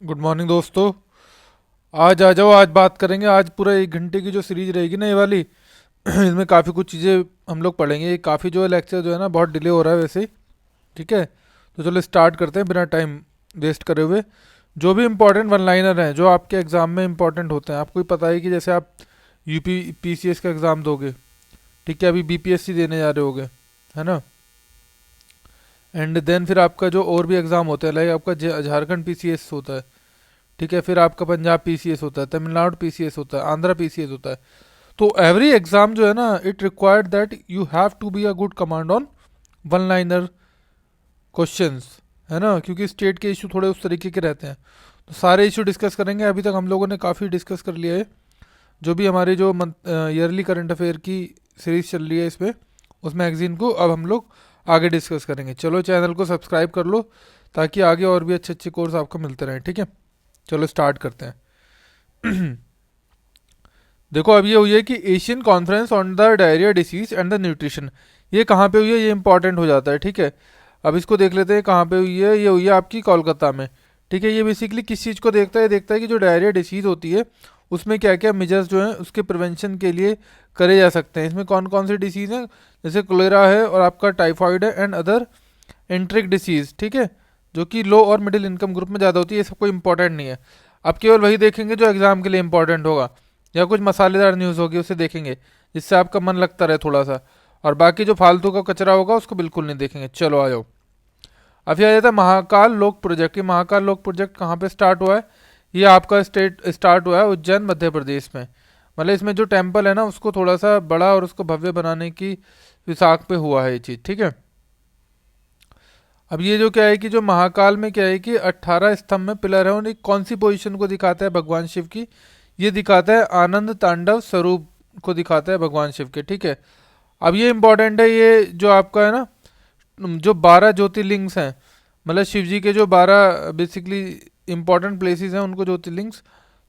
Good morning दोस्तों। आज आ जाओ, आज बात करेंगे। आज पूरा 1 घंटे की जो सीरीज रहेगी ना ये वाली इसमें काफ़ी कुछ चीज़ें हम लोग पढ़ेंगे। ये काफ़ी जो है लेक्चर जो है ना बहुत डिले हो रहा है वैसे ही। ठीक है, तो चलो स्टार्ट करते हैं बिना टाइम वेस्ट करे हुए। जो भी इंपॉर्टेंट वन लाइनर हैं जो आपके एग्ज़ाम में इंपॉर्टेंट होते हैं, आपको ही पता है कि जैसे आप यूपी पीसीएस का एग्ज़ाम दोगे, ठीक है, अभी बीपीएससी देने जा रहे होगे, है ना। एंड देन फिर आपका जो और भी एग्ज़ाम होते हैं, लाइक आपका झारखंड पीसीएस होता है, ठीक है, फिर आपका पंजाब पीसीएस होता है, तमिलनाडु पीसीएस होता है, आंध्रा पीसीएस होता है। तो एवरी एग्जाम जो है ना it required that you have to be a good command on one liner questions, है ना, क्योंकि स्टेट के इशू थोड़े उस तरीके के रहते हैं। तो सारे इशू डिस्कस करेंगे। अभी तक हम लोगों ने काफ़ी डिस्कस कर लिया है। जो भी हमारी जो ईयरली करंट अफेयर की सीरीज चल रही है इसमें, उस मैगजीन को अब हम लोग आगे डिस्कस करेंगे। चलो चैनल को सब्सक्राइब कर लो ताकि आगे और भी अच्छे अच्छे कोर्स आपको मिलते रहें। ठीक है, चलो स्टार्ट करते हैं। देखो अब ये हुई है कि Asian conference on the diarrhoea disease and the nutrition, ये कहाँ पे हुई है, ये इंपॉर्टेंट हो जाता है। ठीक है, अब इसको देख लेते हैं कहाँ पे हुई है। ये हुई है आपकी कोलकाता में। ठीक है, ये बेसिकली किस चीज़ को देखता है, देखता है कि जो डायरिया डिसीज होती है उसमें क्या क्या मेजर्स जो हैं उसके प्रिवेंशन के लिए करे जा सकते हैं। इसमें कौन कौन सी डिसीज़ हैं, जैसे कोलेरा है और आपका टाइफाइड है एंड अदर एंट्रिक डिसीज़। ठीक है, जो कि लो और मिडिल इनकम ग्रुप में ज़्यादा होती है। ये सब कोई इंपॉर्टेंट नहीं है। अब केवल वही देखेंगे जो एग्ज़ाम के लिए इंपॉर्टेंट होगा, या कुछ मसालेदार न्यूज़ होगी उसे देखेंगे जिससे आपका मन लगता रहे थोड़ा सा, और बाकी जो फालतू का कचरा होगा उसको बिल्कुल नहीं देखेंगे। चलो आ जाओ। अभी आ जाता है महाकाल लोक प्रोजेक्ट। ये महाकाल लोक प्रोजेक्ट कहाँ पे स्टार्ट हुआ है, ये आपका स्टेट स्टार्ट हुआ है उज्जैन मध्य प्रदेश में। मतलब इसमें जो टेम्पल है ना उसको थोड़ा सा बड़ा और उसको भव्य बनाने की विसाख पे हुआ है ये चीज़। ठीक है, अब ये जो क्या है कि जो महाकाल में क्या है कि 18 स्तंभ में पिलर है, उन्हें कौन सी पोजीशन को दिखाता है भगवान शिव की, ये दिखाता है आनंद तांडव स्वरूप को दिखाता है भगवान शिव के। ठीक है, अब ये इंपॉर्टेंट है, ये जो आपका है ना जो 12 ज्योतिर्लिंग्स हैं, मतलब शिव जी के जो 12 बेसिकली इंपॉर्टेंट प्लेसेस हैं उनको ज्योतिर्लिंग्स,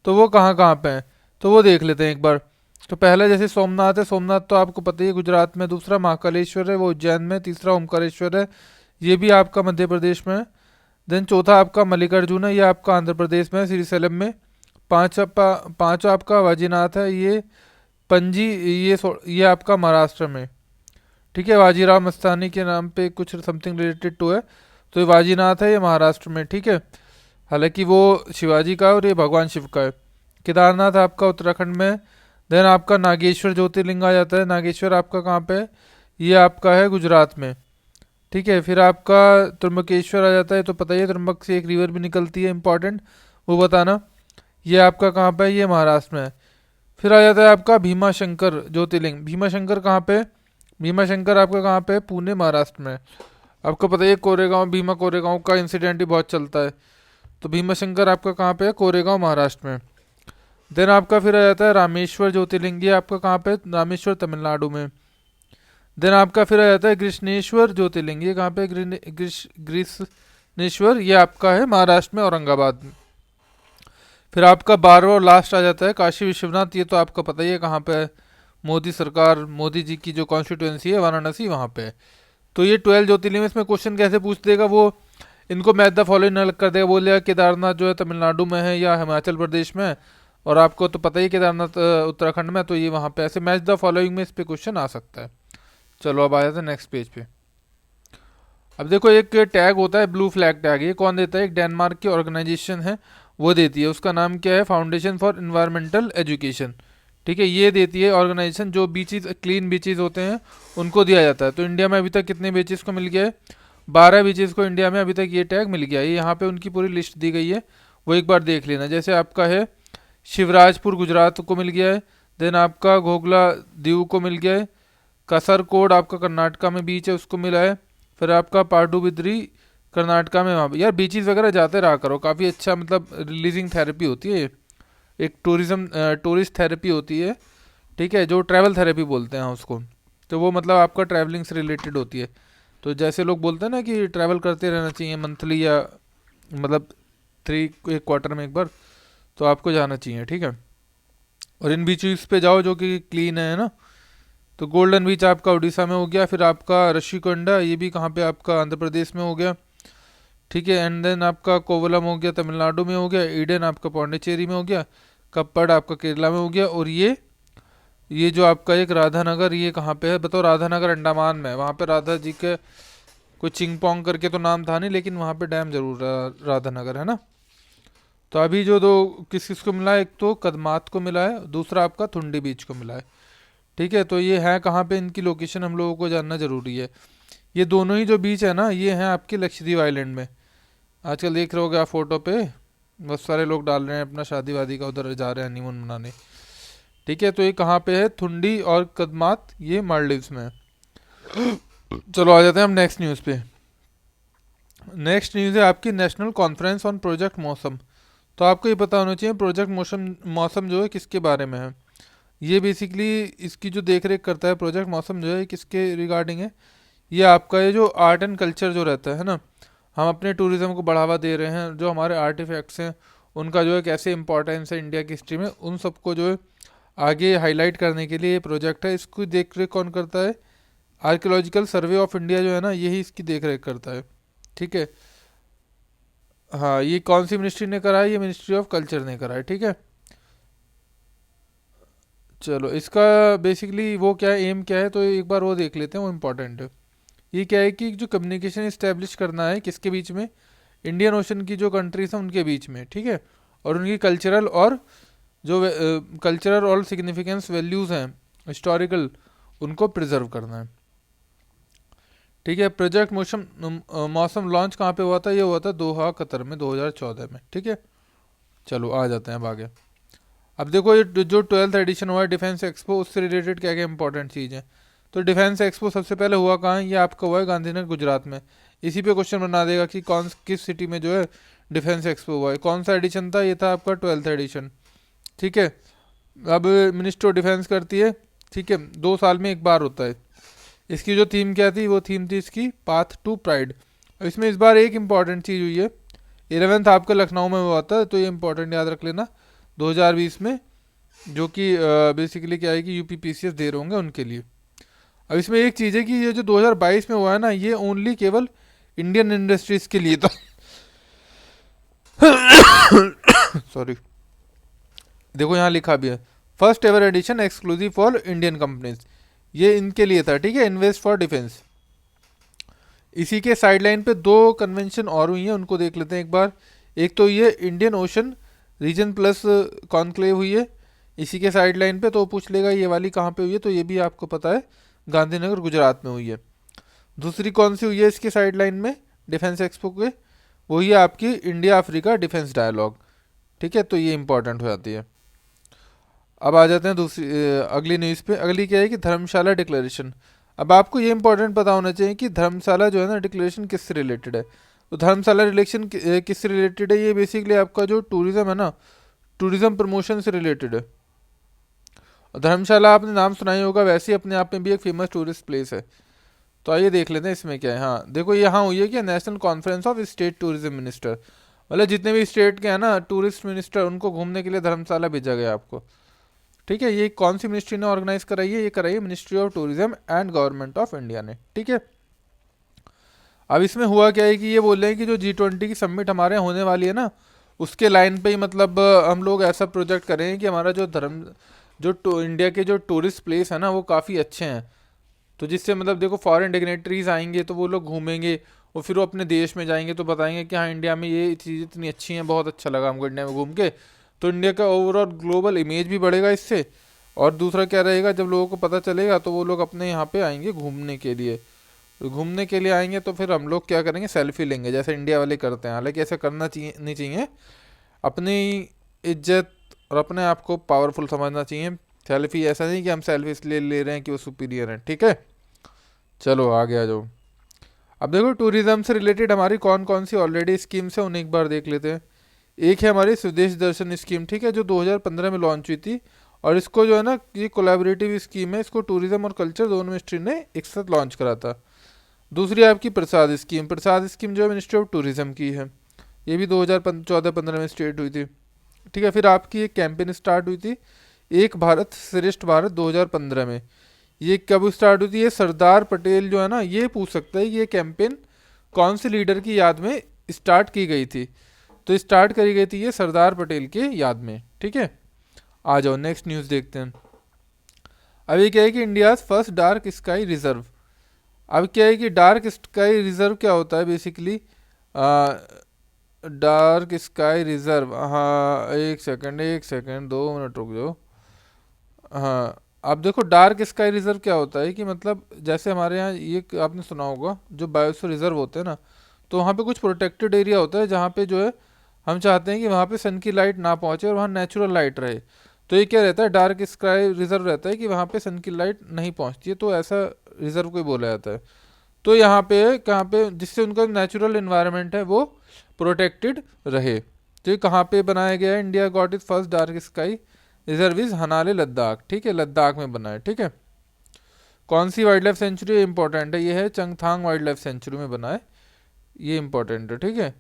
तो वो कहाँ कहाँ पे हैं, तो वो देख लेते हैं एक बार। तो पहला जैसे सोमनाथ है, सोमनाथ तो आपको पता ही है गुजरात में। दूसरा महाकालेश्वर है, वो उज्जैन में। तीसरा ओमकारेश्वर है, ये भी आपका मध्य प्रदेश में है। देन चौथा आपका मल्लिकार्जुन है, ये आपका आंध्र प्रदेश में है, श्रीशैलम में। पांचवा आपका वाजीनाथ है, ये पणजी, ये आपका महाराष्ट्र में। ठीक है, वाजीराव मस्तानी के नाम पे कुछ समथिंग रिलेटेड टू है, तो ये वाजीनाथ है, ये महाराष्ट्र में। ठीक है, हालांकि वो शिवाजी का है और ये भगवान शिव का है। केदारनाथ आपका उत्तराखंड में। देन आपका नागेश्वर ज्योतिर्लिंग आ जाता है। नागेश्वर आपका कहाँ पे है, ये आपका है गुजरात में। ठीक है, फिर आपका त्र्यंबकेश्वर आ जाता है, तो पता ही है त्र्यंबक से एक रिवर भी निकलती है इंपॉर्टेंट, वो बताना। ये आपका कहाँ पे है, ये महाराष्ट्र में है। फिर आ जाता है आपका भीमा शंकर ज्योतिर्लिंग। भीमा शंकर कहाँ पे है, भीमा शंकर आपका कहाँ पे है, पुणे महाराष्ट्र में है। आपको पता ही है कोरेगांव, भीमा कोरेगांव का इंसिडेंट ही बहुत चलता है, तो भीमा शंकर आपका कहाँ पे है, कोरेगांव महाराष्ट्र में। देन आपका फिर आ जाता है रामेश्वर ज्योतिर्लिंग, ये आपका कहाँ पे है, रामेश्वर तमिलनाडु में। देन आपका फिर आ जाता है कृष्णेश्वर ज्योतिर्लिंग, ये कहाँ पे, कृष्णेश्वर, ये आपका है महाराष्ट्र में, औरंगाबाद में। फिर आपका 12वां और लास्ट आ जाता है काशी विश्वनाथ, ये तो आपका पता ही है कहाँ पे है, मोदी सरकार, मोदी जी की जो कॉन्स्टिट्यूंसी है वाराणसी, वहाँ पे है। तो ये 12 ज्योतिर्लिंग, इसमें क्वेश्चन कैसे पूछ देगा वो, इनको मैच द फॉलोइंग अलग कर देगा, बोल देगा केदारनाथ जो है तमिलनाडु में है या हिमाचल प्रदेश में है, और आपको तो पता ही है केदारनाथ उत्तराखंड में, तो ये वहाँ पे ऐसे मैच द फॉलोइंग में इस पे क्वेश्चन आ सकता है। चलो अब आ जाते हैं नेक्स्ट पेज पे। अब देखो एक टैग होता है ब्लू फ्लैग टैग, ये कौन देता है, एक डेनमार्क की ऑर्गेनाइजेशन है वो देती है। उसका नाम क्या है, फाउंडेशन फॉर इन्वायरमेंटल एजुकेशन। ठीक है, ये देती है ऑर्गेनाइजेशन, जो बीचेस क्लीन बीचेस होते हैं उनको दिया जाता है। तो इंडिया में अभी तक कितने बीचेस को मिल गया है, 12 बीचेस को इंडिया में अभी तक ये टैग मिल गया है। यहाँ पे उनकी पूरी लिस्ट दी गई है, वो एक बार देख लेना। जैसे आपका है शिवराजपुर गुजरात को मिल गया है। देन आपका घोघला दीव को मिल गया है। कसरकोड आपका कर्नाटका में बीच है, उसको मिला है। फिर आपका पाडुबिद्री कर्नाटका में, वहाँ यार बीचेस वगैरह जाते रहा करो, काफ़ी अच्छा, मतलब रिलीजिंग थेरेपी होती है ये। एक टूरिस्ट थेरेपी होती है। ठीक है, जो ट्रैवल थेरेपी बोलते हैं उसको, तो वो मतलब आपका ट्रैवलिंग से रिलेटेड होती है। तो जैसे लोग बोलते हैं ना कि ट्रैवल करते रहना चाहिए मंथली, या मतलब 1 क्वार्टर में एक बार, तो आपको जाना चाहिए। ठीक है, और इन बीचेस पे जाओ जो कि क्लीन है ना। तो गोल्डन बीच आपका उड़ीसा में हो गया। फिर आपका ऋषिकोंडा, ये भी कहाँ पे आपका आंध्र प्रदेश में हो गया। ठीक है। एंड देन आपका कोवलम हो गया तमिलनाडु में हो गया, ईडन आपका पौंडीचेरी में हो गया, कप्पड़ आपका केरला में हो गया, और ये जो आपका एक राधानगर, ये कहाँ पे है बताओ? राधानगर अंडमान में है। वहाँ पे राधा जी के कोई चिंगपोंग करके तो नाम था नहीं, लेकिन वहाँ पे डैम जरूर राधानगर है ना। तो अभी जो दो किस किस को मिला है, एक तो कदमात को मिला है, दूसरा आपका थुंडी बीच को मिला है। ठीक है, तो ये है कहाँ पे, इनकी लोकेशन हम लोगों को जानना जरूरी है। ये दोनों ही जो बीच है ना, ये हैं आपके लक्षद्वीप आइलैंड में। आजकल देख रहे होगे आप फोटो पे, बहुत सारे लोग डाल रहे हैं अपना शादी वादी का, उधर जा रहे हैं हनीमून मनाने। ठीक है, तो ये कहाँ पे है, थुंडी और कदमात, ये मालदीव्स में है। चलो आ जाते हैं हम नेक्स्ट न्यूज़ पे। नेक्स्ट न्यूज़ है आपकी नेशनल कॉन्फ्रेंस ऑन प्रोजेक्ट मौसम। तो आपको ये पता होना चाहिए प्रोजेक्ट मौसम, मौसम जो है किसके बारे में है। ये बेसिकली इसकी जो देख रेख करता है प्रोजेक्ट मौसम जो है, ये किसके रिगार्डिंग है। ये आपका ये जो आर्ट एंड कल्चर जो रहता है ना, हम अपने टूरिज्म को बढ़ावा दे रहे हैं, जो हमारे आर्टिफैक्ट्स हैं उनका जो है कैसे इंपॉर्टेंस है इंडिया की हिस्ट्री में, उन सबको जो है आगे हाईलाइट करने के लिए ये प्रोजेक्ट है। इसकी देख रेख कौन करता है? आर्कियोलॉजिकल सर्वे ऑफ इंडिया जो है ना, यही इसकी देख रेख करता है। ठीक है, हाँ, ये कौन सी मिनिस्ट्री ने करा है? ये मिनिस्ट्री ऑफ कल्चर ने करा है। ठीक है, चलो इसका बेसिकली वो क्या है, एम क्या है, तो एक बार वो देख लेते हैं, वो इम्पोर्टेंट है। ये क्या है कि जो कम्युनिकेशन इस्टेब्लिश करना है किसके बीच में, इंडियन ओशन की जो कंट्रीज हैं उनके बीच में। ठीक है, और उनकी कल्चरल और जो कल्चरल और सिग्निफिकेंस वैल्यूज़ हैं हिस्टोरिकल, उनको प्रिजर्व करना है। ठीक है, प्रोजेक्ट मौसम, मौसम लॉन्च कहाँ पे हुआ था? ये हुआ था दोहा कतर में 2014 में। ठीक है, चलो आ जाते हैं अब आगे। अब देखो ये जो 12th एडिशन हुआ है डिफेंस एक्सपो, उससे रिलेटेड क्या क्या इंपॉर्टेंट चीज़ है। तो डिफेंस एक्सपो सबसे पहले हुआ कहाँ है? ये आपका हुआ है गांधीनगर गुजरात में। इसी पे क्वेश्चन बना देगा कि कौन किस सिटी में जो है डिफेंस एक्सपो हुआ है। कौन सा एडिशन था? ये था आपका 12th एडिशन। ठीक है, अब मिनिस्ट्री ऑफ डिफेंस करती है। ठीक है, 2 साल में एक बार होता है। इसकी जो थीम क्या थी, वो थीम थी इसकी पाथ टू प्राइड। इसमें इस बार एक इम्पॉर्टेंट चीज़ हुई है, 11th आपका लखनऊ में हुआ था, तो ये इम्पोर्टेंट याद रख लेना 2020 में, जो कि बेसिकली क्या है कि यूपीपीसीएस दे रहे होंगे उनके लिए। अब इसमें एक चीज़ है कि ये जो 2022 में हुआ है ना, ये ओनली केवल इंडियन इंडस्ट्रीज के लिए था। सॉरी, देखो यहाँ लिखा भी है first ever edition exclusive for Indian companies, ये इनके लिए था। ठीक है, इन्वेस्ट फॉर डिफेंस। इसी के साइडलाइन पे 2 कन्वेंशन और हुई हैं, उनको देख लेते हैं एक बार। एक तो ये Indian Ocean region plus conclave हुई है इसी के साइडलाइन पे, तो पूछ लेगा ये वाली कहाँ पे हुई है, तो ये भी आपको पता है गांधीनगर गुजरात में हुई है। दूसरी कौन सी हुई है इसके साइडलाइन में डिफेंस एक्सपो के? वही है आपकी इंडिया अफ्रीका डिफेंस डायलॉग। ठीक है, तो ये इंपॉर्टेंट हो जाती है। अब आ जाते हैं दूसरी अगली न्यूज़ पे। अगली क्या है कि धर्मशाला डिक्लेरेशन। अब आपको ये इंपॉर्टेंट पता होना चाहिए कि धर्मशाला जो है ना डिक्लेरेशन किससे रिलेटेड है। तो धर्मशाला रिलेशन किससे रिलेटेड है? ये बेसिकली आपका जो टूरिज्म है ना, टूरिज्म प्रमोशन से रिलेटेड है। और धर्मशाला आपने नाम सुना ही होगा, वैसे ही अपने आप में भी एक फेमस टूरिस्ट प्लेस है। तो आइए देख लेते हैं इसमें क्या है। हाँ देखो, यहाँ हुई है कि national conference of state tourism minister, मतलब जितने भी स्टेट के हैं ना टूरिस्ट मिनिस्टर, उनको घूमने के लिए धर्मशाला भेजा गया आपको। ठीक है, ये कौन सी मिनिस्ट्री ने ऑर्गेनाइज कराई है? ये कराई है ministry of tourism and government of India ने। ठीक है, अब इसमें हुआ क्या है कि ये बोल रहे हैं कि जो G20 की समिट हमारे यहाँ होने वाली है ना, उसके लाइन पे ही मतलब हम लोग ऐसा प्रोजेक्ट करें कि हमारा जो इंडिया के जो टूरिस्ट प्लेस है ना, वो काफ़ी अच्छे हैं। तो जिससे मतलब देखो फॉरेन डिग्नेटरीज आएंगे तो वो लोग घूमेंगे, और फिर वो अपने देश में जाएंगे तो बताएंगे कि हाँ इंडिया में ये चीज़ इतनी अच्छी हैं, बहुत अच्छा लगा हमको इंडिया में घूम के। तो इंडिया का ओवरऑल ग्लोबल इमेज भी बढ़ेगा इससे। और दूसरा क्या रहेगा, जब लोगों को पता चलेगा तो वो लोग अपने यहाँ पे आएंगे घूमने के लिए। तो घूमने के लिए आएंगे तो फिर हम लोग क्या करेंगे, सेल्फी लेंगे जैसे इंडिया वाले करते हैं। हालांकि ऐसा करना चाहिए नहीं चाहिए, अपनी इज्जत और अपने आप को पावरफुल समझना चाहिए। सेल्फी ऐसा नहीं कि हम सेल्फी इसलिए ले रहे हैं कि वो सुपीरियर हैं। ठीक है, चलो आगे आ जाओ। अब देखो टूरिज्म से रिलेटेड हमारी कौन कौन सी ऑलरेडी स्कीम्स है, उन्हें एक बार देख लेते हैं। एक है हमारी स्वदेश दर्शन स्कीम। ठीक है, जो 2015 में लॉन्च हुई थी, और इसको जो है ना, ये कोलैबोरेटिव स्कीम है, इसको टूरिज्म और कल्चर दोनों मिनिस्ट्री ने एक साथ लॉन्च करा था। दूसरी आपकी प्रसाद स्कीम। प्रसाद स्कीम जो है मिनिस्ट्री ऑफ टूरिज्म की है, ये भी 2014-15 में स्टार्ट हुई थी। ठीक है, फिर आपकी एक कैंपेन स्टार्ट हुई थी एक भारत श्रेष्ठ भारत 2015 में। ये कब स्टार्ट हुई थी? ये सरदार पटेल जो है ना, ये पूछ सकता है कि ये कैंपेन कौन से लीडर की याद में स्टार्ट की गई थी। तो स्टार्ट करी गई थी ये सरदार पटेल के याद में, ठीक है। आ जाओ नेक्स्ट न्यूज़ देखते हैं। अभी क्या है कि India first dark sky reserve. अब क्या है कि डार्क स्काई रिजर्व क्या होता है बेसिकली। डार्क स्काई रिजर्व, हाँ एक सेकंड, एक सेकंड, 2 मिनट रुक जाओ। हाँ, अब देखो डार्क स्काई रिजर्व क्या होता है कि मतलब जैसे हमारे यहाँ ये आपने सुना होगा जो बायोस्फीयर रिजर्व होते हैं ना, तो वहाँ पे कुछ प्रोटेक्टेड एरिया होता है जहाँ पे जो है हम चाहते हैं कि वहाँ पे सन की लाइट ना पहुँचे और वहाँ नेचुरल लाइट रहे। तो ये क्या रहता है, डार्क स्काई रिजर्व रहता है कि वहाँ पे सन की लाइट नहीं पहुँचती है, तो ऐसा रिजर्व को ही बोला जाता है। तो यहाँ पे कहाँ पे जिससे उनका नेचुरल इन्वायरमेंट है वो प्रोटेक्टेड रहे। तो ये कहाँ पे बनाया गया है, India got is first dark sky reserve is Hanle Ladakh, ठीक है, लद्दाख में बना है, ठीक है। कौन सी वाइल्ड लाइफ सेंचुरी इंपॉर्टेंट है, ये है चंगथांग वाइल्ड लाइफ सेंचुरी में बना है, ये इंपॉर्टेंट है, ठीक है।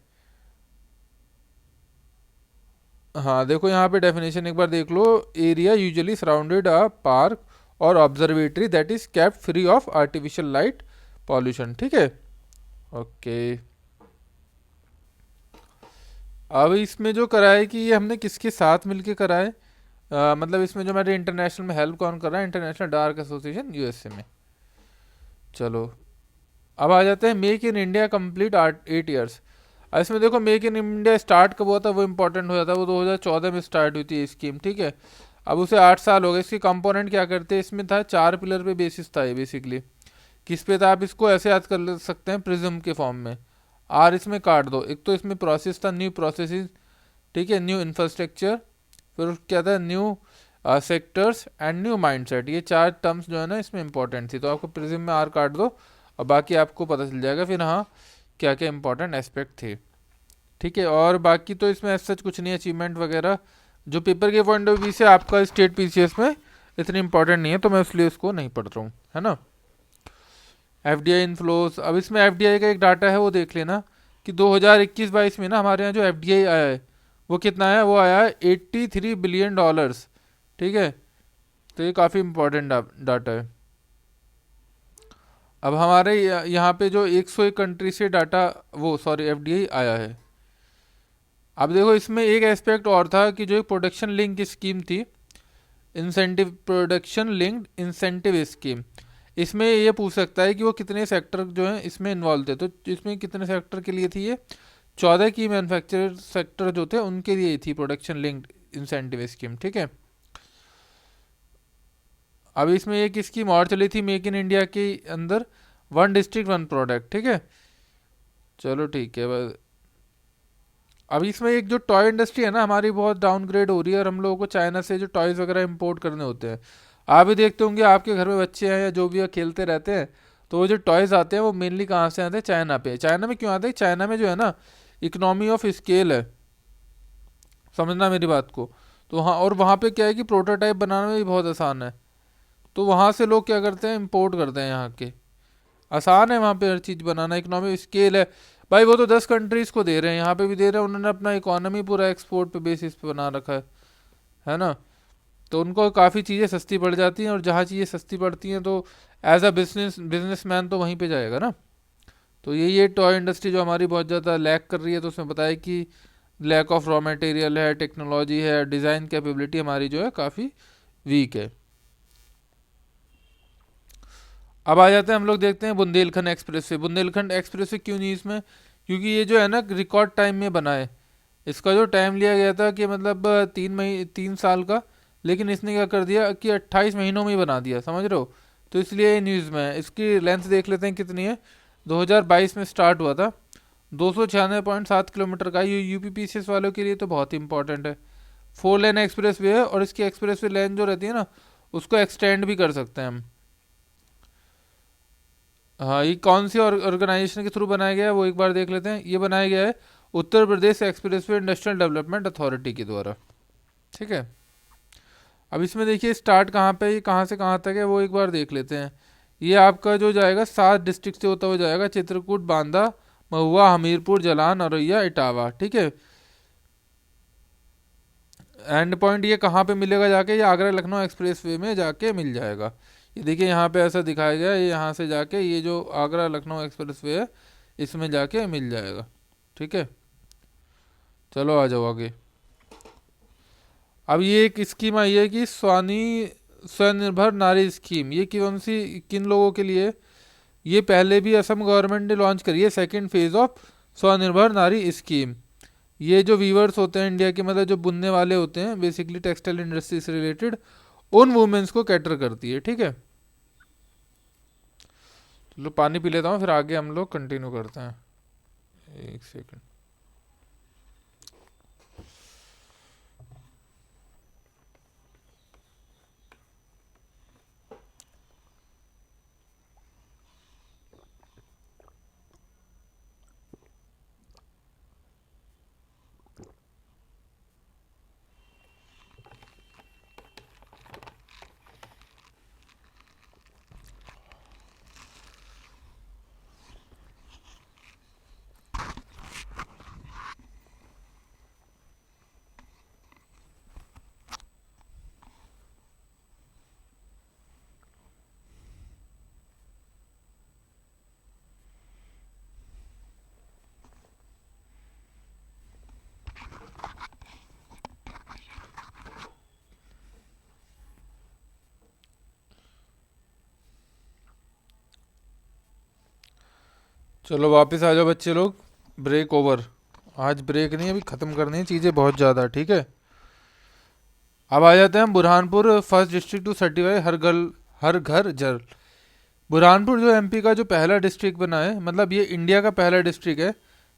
हाँ देखो यहाँ पे डेफिनेशन एक बार देख लो। एरिया यूजुअली सराउंडेड अ पार्क और observatory that is kept free of artificial light pollution, ठीक है। ओके, अब इसमें जो करा है कि ये हमने किसके साथ मिलके करा है, मतलब इसमें जो मेरे इंटरनेशनल में हेल्प कौन कर रहा है, इंटरनेशनल डार्क एसोसिएशन यूएसए में। चलो अब आ जाते हैं make in India complete 8 years. अब इसमें देखो मेक इन इंडिया स्टार्ट कब हुआ था वो इंपॉर्टेंट हो जाता है, वो 2014 में स्टार्ट हुई थी ये स्कीम, ठीक है। अब उसे 8 साल हो गए। इसके कंपोनेंट क्या करते हैं, इसमें था 4 पिलर पे बेसिस था ये बेसिकली। किस पे था, आप इसको ऐसे याद कर सकते हैं प्रिज्म के फॉर्म में। आर इसमें काट दो, एक तो इसमें प्रोसेस था, न्यू प्रोसेस, ठीक है, न्यू इंफ्रास्ट्रक्चर, फिर क्या था, new sectors and new mindset. ये 4 टर्म्स जो है ना इसमें इंपॉर्टेंट थी, तो आपको प्रिज्म में आर काट दो और बाकी आपको पता चल जाएगा फिर हाँ क्या क्या इंपॉर्टेंट एस्पेक्ट थे, ठीक है। और बाकी तो इसमें सच कुछ नहीं, अचीवमेंट वगैरह जो पेपर के पॉइंट ऑफ व्यू से आपका स्टेट पीसीएस में इतनी इंपॉर्टेंट नहीं है, तो मैं इसलिए उसको नहीं पढ़ रहा हूँ, है ना। एफडीआई इनफ्लोज, अब इसमें एफडीआई का एक डाटा है वो देख लेना कि 2021-22 में ना हमारे यहाँ जो एफडीआई आया है वो कितना है, वो आया है $83 बिलियन, ठीक है। तो ये काफ़ी इंपॉर्टेंट डाटा है। अब हमारे यहाँ पे जो 101 कंट्री से डाटा वो सॉरी एफडीआई आया है। अब देखो इसमें एक एस्पेक्ट और था कि जो एक प्रोडक्शन लिंक स्कीम थी, incentive production linked incentive scheme, इसमें ये पूछ सकता है कि वो कितने सेक्टर जो हैं इसमें इन्वॉल्व थे। तो इसमें कितने सेक्टर के लिए थी ये, 14 की मैन्युफैक्चर सेक्टर जो थे उनके लिए थी प्रोडक्शन लिंक्ड इंसेंटिव स्कीम, ठीक है। अब इसमें एक स्कीम और चली थी मेक इन इंडिया के अंदर, वन डिस्ट्रिक्ट वन प्रोडक्ट, ठीक है। चलो ठीक है, बस अब इसमें एक जो टॉय इंडस्ट्री है ना हमारी बहुत डाउनग्रेड हो रही है, और हम लोगों को चाइना से जो टॉयज़ वगैरह इंपोर्ट करने होते हैं। आप भी देखते होंगे आपके घर में बच्चे हैं या जो भी है खेलते रहते हैं, तो वो जो टॉयज़ आते हैं वो मेनली कहाँ से आते हैं, चाइना पे। चाइना में क्यों आते हैं, चाइना में जो है ना इकोनॉमी ऑफ स्केल है, समझना मेरी बात को। तो हाँ, और वहाँ पे क्या है कि प्रोटोटाइप बनाना भी बहुत आसान है, तो वहाँ से लोग क्या करते हैं, इम्पोर्ट करते हैं यहाँ के। आसान है वहाँ पे हर चीज़ बनाना, इकोनॉमी स्केल है भाई। वो तो 10 कंट्रीज़ को दे रहे हैं, यहाँ पे भी दे रहे हैं, उन्होंने अपना इकोनॉमी पूरा एक्सपोर्ट पे बेसिस पे बना रखा है ना। तो उनको काफ़ी चीज़ें सस्ती पड़ जाती हैं, और जहाँ चीज़ें सस्ती पड़ती हैं तो एज अ बिजनेसमैन तो वहीं पे जाएगा ना। तो ये टॉय इंडस्ट्री जो हमारी बहुत ज़्यादा लैक कर रही है, तो उसमें बताया कि लैक ऑफ रॉ मटेरियल है, टेक्नोलॉजी है, डिज़ाइन कैपेबिलिटी हमारी जो है काफ़ी वीक है। अब आ जाते हैं हम लोग देखते हैं Bundelkhand express way. Bundelkhand express way क्यों नहीं इसमें, क्योंकि ये जो है ना रिकॉर्ड टाइम में बना है। इसका जो टाइम लिया गया था कि मतलब 3 साल का, लेकिन इसने क्या कर दिया कि 28 महीनों में ही बना दिया, समझ रहे हो। तो इसलिए ये न्यूज़ में है। इसकी लेंथ देख लेते हैं कितनी है। 2022 में स्टार्ट हुआ था, 296.7 किलोमीटर का। ये यूपीपीसीएस वालों के लिए तो बहुत ही इंपॉर्टेंट है। 4 लेन एक्सप्रेस वे है, और इसकी एक्सप्रेस वे लेन जो रहती है ना उसको एक्सटेंड भी कर सकते हैं हम। हाँ, ये कौन सी ऑर्गेनाइजेशन के थ्रू बनाया गया है वो एक बार देख लेते हैं। ये बनाया गया है Uttar Pradesh expressway industrial development authority के द्वारा, ठीक है। अब इसमें देखिए स्टार्ट कहाँ पे, ये कहाँ से कहाँ तक है वो एक बार देख लेते हैं। ये आपका जो जाएगा 7 डिस्ट्रिक्ट से होता हुआ जाएगा, चित्रकूट, बांदा, महुआ, हमीरपुर, जालौन, औरैया, इटावा, ठीक है। एंड पॉइंट ये कहाँ पे मिलेगा जाके, ये आगरा लखनऊ एक्सप्रेस वे में जाके मिल जाएगा। ये देखिए यहाँ पे ऐसा दिखाया गया है, ये यहाँ से जाके ये जो आगरा लखनऊ एक्सप्रेस वे है इसमें जाके मिल जाएगा। ठीक है, चलो आ जाओ आगे। अब ये एक स्कीम आई है कि स्वनिर्भर नारी स्कीम। ये कौन सी, किन लोगों के लिए? ये पहले भी असम गवर्नमेंट ने लॉन्च करी है, सेकेंड फेज ऑफ स्वनिर्भर नारी स्कीम। ये जो वीवर्स होते हैं इंडिया के, मतलब जो बुनने वाले होते हैं, बेसिकली टेक्सटाइल इंडस्ट्री से रिलेटेड, उन वुमेन्स को कैटर करती है। ठीक है, चलो पानी पी लेता हूँ, फिर आगे हम लोग कंटिन्यू करते हैं। एक सेकंड। चलो वापस आ जाओ बच्चे लोग, ब्रेक ओवर। आज ब्रेक नहीं, अभी ख़त्म करनी है चीज़ें बहुत ज़्यादा। ठीक है, अब आ जाते हैं हम Burhanpur first district to certify हर घर जल। बुरहानपुर जो एमपी का जो पहला डिस्ट्रिक्ट बना है, मतलब ये इंडिया का पहला डिस्ट्रिक्ट है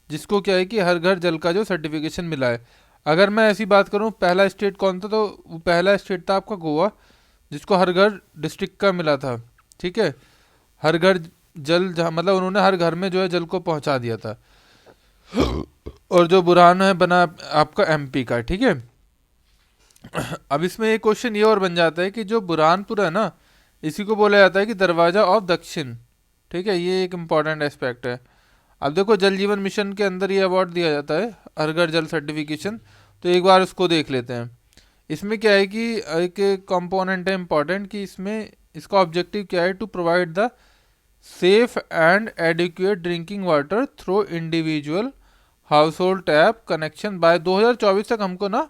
जिसको क्या है कि हर घर जल का जो सर्टिफिकेशन मिला है। अगर मैं ऐसी बात करूँ पहला स्टेट कौन था, तो वो पहला स्टेट था आपका गोवा, जिसको हर घर डिस्ट्रिक्ट का मिला था। ठीक है, हर घर जल, जहाँ मतलब उन्होंने हर घर में जो है जल को पहुंचा दिया था। और जो बुरहान है बना आपका एमपी का। ठीक है, अब इसमें एक क्वेश्चन ये और बन जाता है कि जो बुरहानपुर है ना, इसी को बोला जाता है कि दरवाजा ऑफ दक्षिण। ठीक है, ये एक इम्पॉर्टेंट एस्पेक्ट है। अब देखो जल जीवन मिशन के अंदर ये अवार्ड दिया जाता है, हर घर जल सर्टिफिकेशन, तो एक बार उसको देख लेते हैं। इसमें क्या है कि एक कंपोनेंट है इम्पॉर्टेंट, कि इसमें इसका ऑब्जेक्टिव क्या है, to provide the safe and adequate drinking water through individual household tap connection by 2024 तक। हमको ना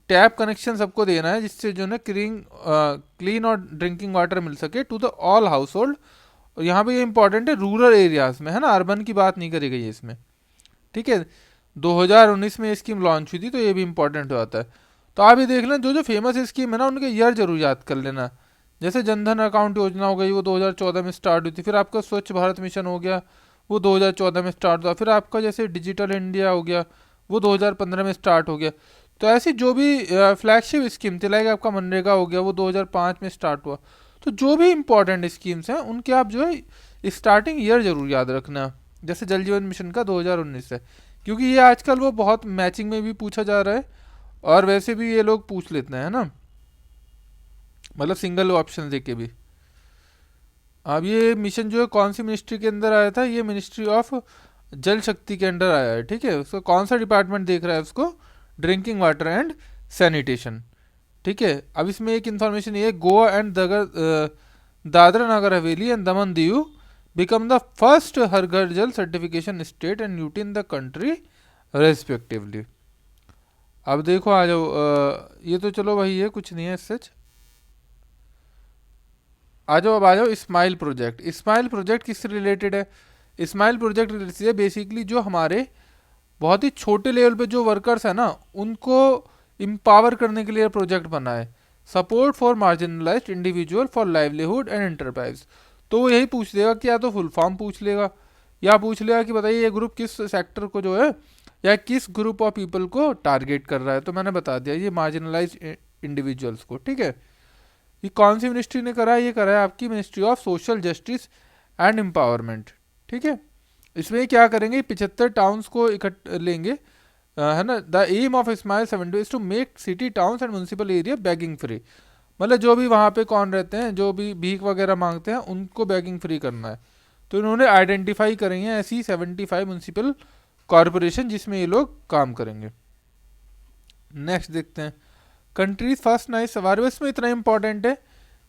टैप कनेक्शन सबको देना है, जिससे जो ना क्लीन और ड्रिंकिंग वाटर मिल सके to the all household. और यहाँ पे ये इंपॉर्टेंट है, रूरल एरियाज में है ना, अर्बन की बात नहीं करी गई है इसमें। ठीक है, 2019 में ये स्कीम लॉन्च हुई थी, तो ये भी इंपॉर्टेंट हो जाता है। तो आप ये देख लें, जो जो फेमस स्कीम है ना, उनके ईयर जरूर याद कर लेना। जैसे जनधन अकाउंट योजना हो गई, वो 2014 में स्टार्ट हुई थी। फिर आपका स्वच्छ भारत मिशन हो गया, वो 2014 में स्टार्ट हुआ। फिर आपका जैसे डिजिटल इंडिया हो गया, वो 2015 में स्टार्ट हो गया। तो ऐसी जो भी फ्लैगशिप स्कीम थी, लाइक आपका मनरेगा हो गया, वो 2005 में स्टार्ट हुआ। तो जो भी इंपॉर्टेंट स्कीम्स हैं उनके आप जो है स्टार्टिंग ईयर जरूर याद रखना। जैसे जल जीवन मिशन का 2019 है, क्योंकि ये आजकल वो बहुत मैचिंग में भी पूछा जा रहा है, और वैसे भी ये लोग पूछ लेते हैं, है ना, मतलब सिंगल ऑप्शन देके भी। अब ये मिशन जो है कौन सी मिनिस्ट्री के अंदर आया था, ये मिनिस्ट्री ऑफ जल शक्ति के अंडर आया है। ठीक है, उसका कौन सा डिपार्टमेंट देख रहा है उसको, ड्रिंकिंग वाटर एंड सैनिटेशन। ठीक है, अब इसमें एक इन्फॉर्मेशन ये है, Goa and Dadra Nagar Haveli and Daman Diu become the first हर घर जल certification state and UT in the country respectively. अब देखो आ जाओ, ये तो चलो वही है, कुछ नहीं है सच। आ जाओ, अब आ जाओ स्माइल प्रोजेक्ट। स्माइल प्रोजेक्ट किससे रिलेटेड है? स्माइल प्रोजेक्ट रिलेटेड है बेसिकली जो हमारे बहुत ही छोटे लेवल पे जो वर्कर्स है ना, उनको इम्पावर करने के लिए प्रोजेक्ट बना है, support for marginalised individual for livelihood and enterprise. तो वो यही पूछ लेगा कि या तो फुल फॉर्म पूछ लेगा, या पूछ लेगा कि बताइए ये ग्रुप किस सेक्टर को जो है, या किस ग्रुप ऑफ पीपल को टारगेट कर रहा है। तो मैंने बता दिया, ये मार्जिनलाइज इंडिविजुअल्स को। ठीक है, ये कौन सी मिनिस्ट्री ने करा है? ये करा है आपकी ministry of social justice and empowerment. ठीक है, इसमें क्या करेंगे, 75 टाउन्स को इकट्ठ लेंगे, है ना। The aim of SMILE 70 is to make city towns and municipal area begging free. मतलब जो भी वहाँ पे कौन रहते हैं, जो भी भीख वगैरह मांगते हैं, उनको बैगिंग फ्री करना है। तो इन्होंने आइडेंटिफाई करेंगे ऐसी 75 म्यूनसिपल कॉरपोरेशन जिसमें ये लोग काम करेंगे। नेक्स्ट देखते हैं, कंट्रीज फर्स्ट नाइट सफारी। इसमें इतना इंपॉर्टेंट है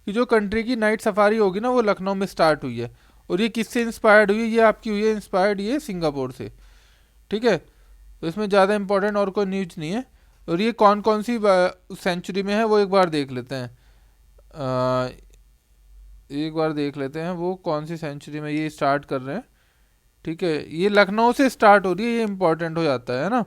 कि जो कंट्री की नाइट सफारी होगी ना, वो लखनऊ में स्टार्ट हुई है। और ये किससे इंस्पायर्ड हुई है? ये आपकी हुई है इंस्पायर्ड, ये सिंगापुर से। ठीक है, तो इसमें ज़्यादा इंपॉर्टेंट और कोई न्यूज नहीं है। और ये कौन कौन सी सेंचुरी में है वो एक बार देख लेते हैं। अ, एक बार देख लेते हैं वो कौन सी सेंचुरी में ये स्टार्ट कर रहे हैं। ठीक है, ये लखनऊ से स्टार्ट हो रही है, ये इंपॉर्टेंट हो जाता है ना।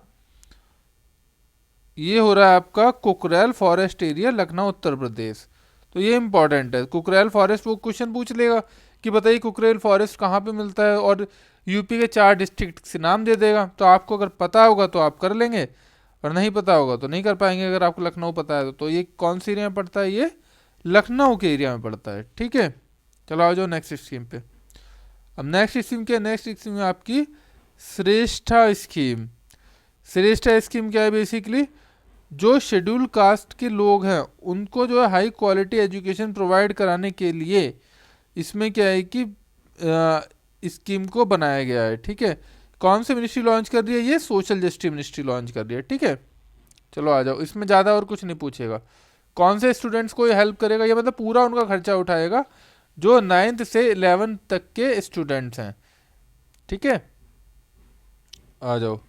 ये हो रहा है आपका कुकरेल फॉरेस्ट एरिया, लखनऊ उत्तर प्रदेश। तो ये इंपॉर्टेंट है, कुकरेल फॉरेस्ट। वो क्वेश्चन पूछ लेगा कि बताइए कुकरेल फॉरेस्ट कहाँ पे मिलता है, और यूपी के 4 डिस्ट्रिक्ट से नाम दे देगा। तो आपको अगर पता होगा तो आप कर लेंगे, और नहीं पता होगा तो नहीं कर पाएंगे। अगर आपको लखनऊ पता है तो ये कौन सी एरिया में पड़ता है, ये लखनऊ के एरिया में पड़ता है। ठीक है, चलो आ जाओ नेक्स्ट स्कीम पे। अब नेक्स्ट स्कीम क्या है, नेक्स्ट स्कीम है आपकी श्रेष्ठा स्कीम। श्रेष्ठा स्कीम क्या है, बेसिकली जो शेड्यूल कास्ट के लोग हैं उनको जो है हाई क्वालिटी एजुकेशन प्रोवाइड कराने के लिए इसमें क्या है कि स्कीम को बनाया गया है। ठीक है, कौन सी मिनिस्ट्री लॉन्च कर रही है, ये सोशल जस्टिस मिनिस्ट्री लॉन्च कर रही है। ठीक है, चलो आ जाओ, इसमें ज़्यादा और कुछ नहीं पूछेगा। कौन से स्टूडेंट्स को ये हेल्प करेगा, ये मतलब पूरा उनका खर्चा उठाएगा जो 9th से 11th तक के स्टूडेंट्स हैं। ठीक है, आ जाओ।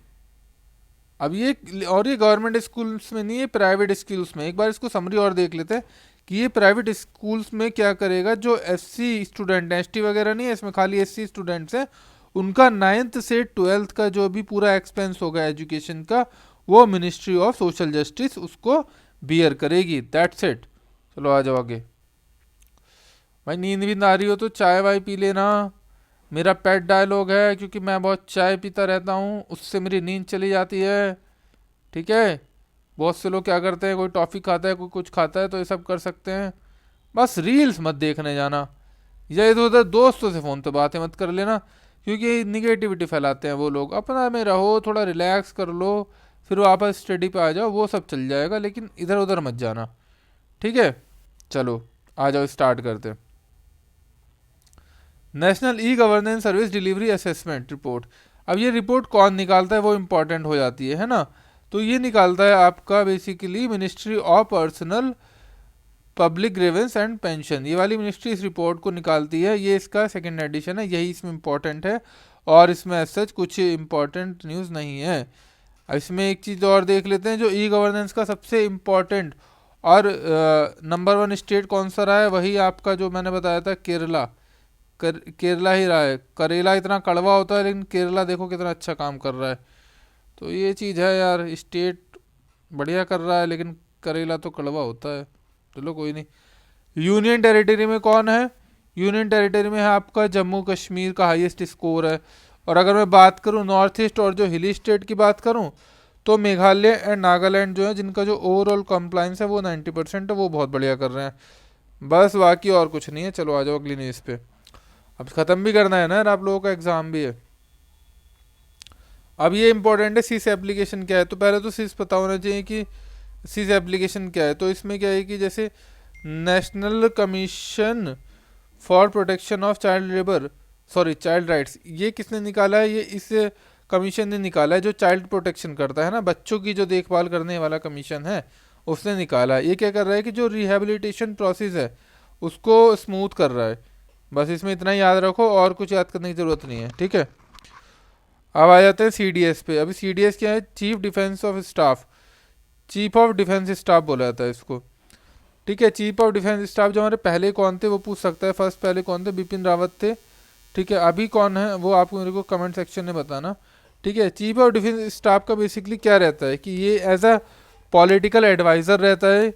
अब ये, और ये गवर्नमेंट स्कूल्स में नहीं है, प्राइवेट स्कूल्स में। एक बार इसको समरी और देख लेते हैं कि ये प्राइवेट स्कूल्स में क्या करेगा। जो एससी स्टूडेंट हैं, एसटी वगैरह नहीं है इसमें, खाली एससी स्टूडेंट्स हैं, उनका 9th से 12th का जो भी पूरा एक्सपेंस होगा एजुकेशन का, वो मिनिस्ट्री ऑफ सोशल जस्टिस उसको बियर करेगी। That's it. चलो आ जाओ आगे। भाई नींद भी ना आ रही हो तो चाय वाय पी लेना, मेरा पेट डायलॉग है, क्योंकि मैं बहुत चाय पीता रहता हूँ, उससे मेरी नींद चली जाती है। ठीक है, बहुत से लोग क्या करते हैं, कोई टॉफ़ी खाता है, कोई कुछ खाता है, तो ये सब कर सकते हैं। बस रील्स मत देखने जाना, या इधर उधर दोस्तों से फ़ोन पे बातें मत कर लेना, क्योंकि निगेटिविटी फैलाते हैं वो लोग। अपना में रहो, थोड़ा रिलैक्स कर लो, फिर वापस स्टडी पे आ जाओ, वो सब चल जाएगा, लेकिन इधर उधर मत जाना। ठीक है, चलो आ जाओ स्टार्ट करते हैं। National e governance service delivery assessment report. अब ये रिपोर्ट कौन निकालता है वो इम्पोर्टेंट हो जाती है ना। तो ये निकालता है आपका basically ministry of personnel public grievance and pension. ये वाली मिनिस्ट्री इस रिपोर्ट को निकालती है, ये इसका सेकेंड एडिशन है, यही इसमें इम्पोर्टेंट है। और इसमें एज सच कुछ इम्पोर्टेंट न्यूज़ नहीं है। अब इसमें एक चीज़ और देख लेते हैं, जो ई गवर्नेंस का सबसे इम्पोर्टेंट और नंबर 1 स्टेट कौन सा रहा है, वही आपका जो मैंने बताया था केरला। केरला ही रहा है। करेला इतना कड़वा होता है, लेकिन केरला देखो कितना अच्छा काम कर रहा है। तो ये चीज़ है यार, स्टेट बढ़िया कर रहा है, लेकिन करेला तो कड़वा होता है। चलो कोई नहीं। यूनियन टेरिटरी में कौन है, यूनियन टेरिटरी में है आपका जम्मू कश्मीर का हाईएस्ट स्कोर है। और अगर मैं बात करूँ नॉर्थ ईस्ट और जो हिली स्टेट की बात करूँ, तो मेघालय एंड नागालैंड जो है, जिनका जो ओवरऑल कंप्लाइंस है वो 90% है, वो बहुत बढ़िया कर रहे हैं। बस बाकी और कुछ नहीं है। चलो आ जाओ अगली न्यूज़ पे। अब ख़त्म भी करना है ना यार, आप लोगों का एग्ज़ाम भी है। अब ये इंपॉर्टेंट है, सीस एप्लीकेशन क्या है। तो पहले तो सीस पता होना चाहिए कि सीस एप्लीकेशन क्या है। तो इसमें क्या है कि जैसे national commission for protection of child labour, sorry child rights, ये किसने निकाला है, ये इस कमीशन ने निकाला है जो चाइल्ड प्रोटेक्शन करता है ना, बच्चों की जो देखभाल करने वाला कमीशन है, उसने निकाला है। ये क्या कर रहा है कि जो रिहेबिलिटेशन प्रोसेस है उसको स्मूथ कर रहा है। बस इसमें इतना ही याद रखो, और कुछ याद करने की ज़रूरत नहीं है। ठीक है, अब आ जाते हैं सीडीएस पे। अभी सीडीएस क्या है, chief defence of staff, chief of defence staff बोला जाता है इसको। ठीक है, चीफ ऑफ डिफेंस स्टाफ जो हमारे पहले कौन थे वो पूछ सकता है। फर्स्ट पहले कौन थे, बिपिन रावत थे। ठीक है, अभी कौन है वो आपको मेरे को कमेंट सेक्शन में बताना। ठीक है, चीफ ऑफ डिफेंस स्टाफ का बेसिकली क्या रहता है कि ये एज अ पॉलिटिकल एडवाइज़र रहता है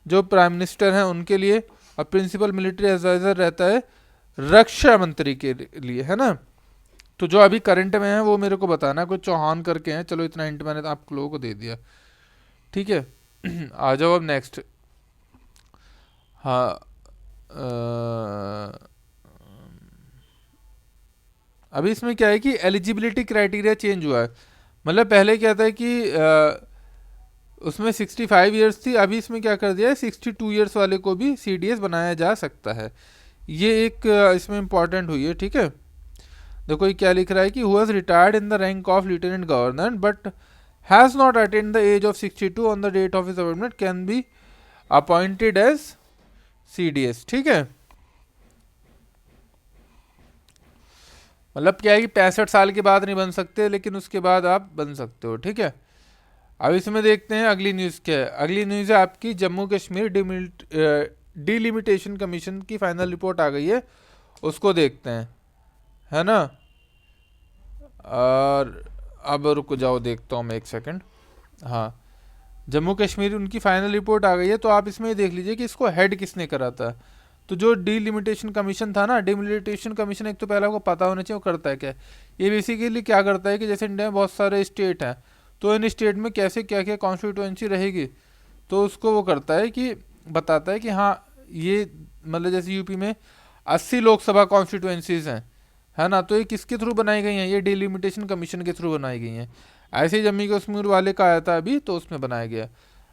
जो प्राइम मिनिस्टर हैं उनके लिए, और प्रिंसिपल मिलिट्री एडवाइज़र रहता है रक्षा मंत्री के लिए, है ना। तो जो अभी करंट में है वो मेरे को बताना, कुछ चौहान करके हैं। चलो इतना हिंट मैंने तो आप लोगों को दे दिया। ठीक है, आ जाओ अब नेक्स्ट। हाँ, अभी इसमें क्या है कि एलिजिबिलिटी क्राइटेरिया चेंज हुआ है। मतलब पहले क्या था कि उसमें 65 ईयर्स थी, अभी इसमें क्या कर दिया है, 62 ईयर्स वाले को भी सीडीएस बनाया जा सकता है। ये एक इसमें इम्पॉर्टेंट हुई है। ठीक है, देखो ये क्या लिख रहा है कि who has retired in the rank of lieutenant governor but has not attend the age of 62 on the date of his appointment can be appointed as CDS. ठीक है, मतलब क्या है कि 65 साल के बाद नहीं बन सकते, लेकिन उसके बाद आप बन सकते हो, ठीक है। अब इसमें देखते हैं अगली न्यूज़ क्या है। अगली न्यूज़ है आपकी जम्मू कश्मीर डिलिमिटेशन कमीशन की फाइनल रिपोर्ट आ गई है, उसको देखते हैं, है ना। और अब रुक जाओ, देखता हूँ मैं एक सेकंड। हाँ, जम्मू कश्मीर उनकी फाइनल रिपोर्ट आ गई है, तो आप इसमें देख लीजिए कि इसको हेड किसने करा था। तो जो डिलिमिटेशन कमीशन था ना, डिलिमिटेशन कमीशन, एक तो पहले आपको पता होना चाहिए वो करता है क्या। ये बेसिकली क्या करता है कि जैसे इंडिया में बहुत सारे स्टेट हैं, तो इन स्टेट में कैसे क्या क्या कॉन्स्टिट्यूएंसी रहेगी, तो उसको वो करता है कि बताता है कि हाँ ये, मतलब जैसे यूपी में 80 लोकसभा कॉन्स्टिट्यूएंसीज हैं, है ना, तो ये किसके थ्रू बनाई गई हैं, ये डिलिमिटेशन कमीशन के थ्रू बनाई गई हैं। ऐसे ही जम्मू कश्मीर वाले का आया था अभी, तो उसमें बनाया गया।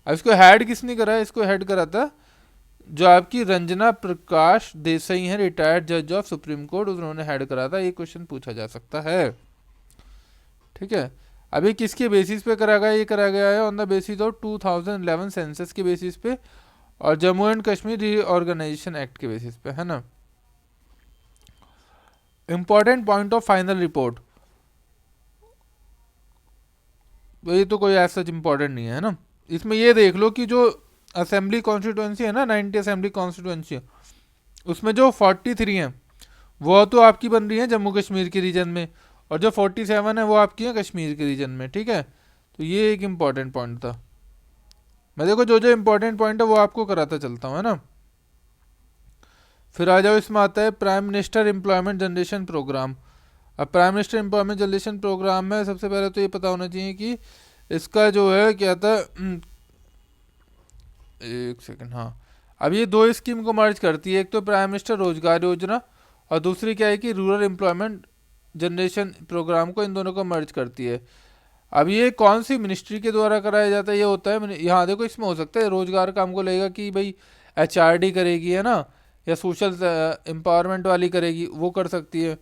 अब इसको हेड किसने करा है, इसको हेड करा था जो आपकी रंजना प्रकाश देसाई है, रिटायर्ड जज ऑफ सुप्रीम कोर्ट, उन्होंने हेड करा था। ये क्वेश्चन पूछा जा सकता है, ठीक है। अभी किसके बेसिस पे करा गया, ये करा गया है on the basis of 2011 census के बेसिस पे, और Jammu and Kashmir reorganisation act के बेसिस पे, है ना। Important point of final report, ये तो कोई ऐसा इंपॉर्टेंट नहीं है ना। इसमें ये देख लो कि जो असेंबली कॉन्स्टिट्यूएंसी है ना, 90 असेंबली कॉन्स्टिट्यूएंसी, उसमें जो 43 हैं वो तो आपकी बन रही है जम्मू कश्मीर के रीजन में, और जो 47 है वो आपकी है कश्मीर के रीजन में, ठीक है। तो ये एक इम्पॉर्टेंट पॉइंट था। मैं देखो जो जो इम्पोर्टेंट पॉइंट है वो आपको कराता चलता हूँ, है ना। फिर आ जाओ, इसमें आता है prime minister employment generation program. अब prime minister employment generation program में सबसे पहले तो ये पता होना चाहिए कि इसका जो है क्या था, एक सेकंड, हाँ। अब ये दो स्कीम को मर्ज करती है, एक तो प्राइम मिनिस्टर रोजगार योजना, और दूसरी क्या है कि रूरल एम्प्लॉयमेंट जनरेशन प्रोग्राम को, इन दोनों को मर्ज करती है। अब ये कौन सी मिनिस्ट्री के द्वारा कराया जाता है, ये होता है यहाँ देखो, इसमें हो सकता है रोजगार का हमको लगेगा कि भाई एचआरडी करेगी, है ना, या सोशल एम्पावरमेंट वाली करेगी, वो कर सकती है।